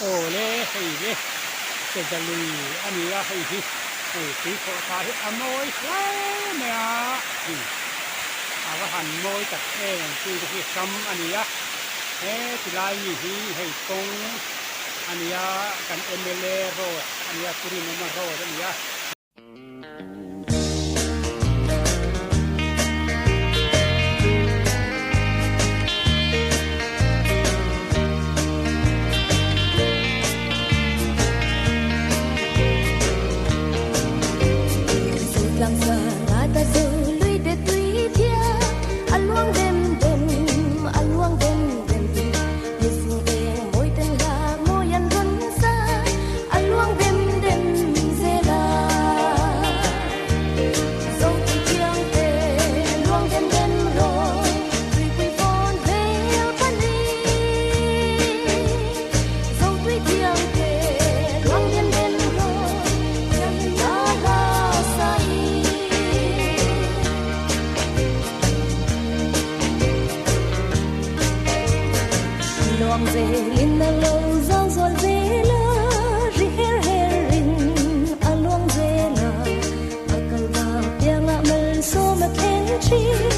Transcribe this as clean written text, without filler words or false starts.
ole hei le se jalui ania hei hi hei ti kho ta hi amoi me a ava han moi tak ti hi sam ania ti lai hi hei kong ania kan MLA ro ania puri no ro ania Luang ze in na lo zong zol ze la ri her herin a luang ze la akal ba piang a mal so ma khen chi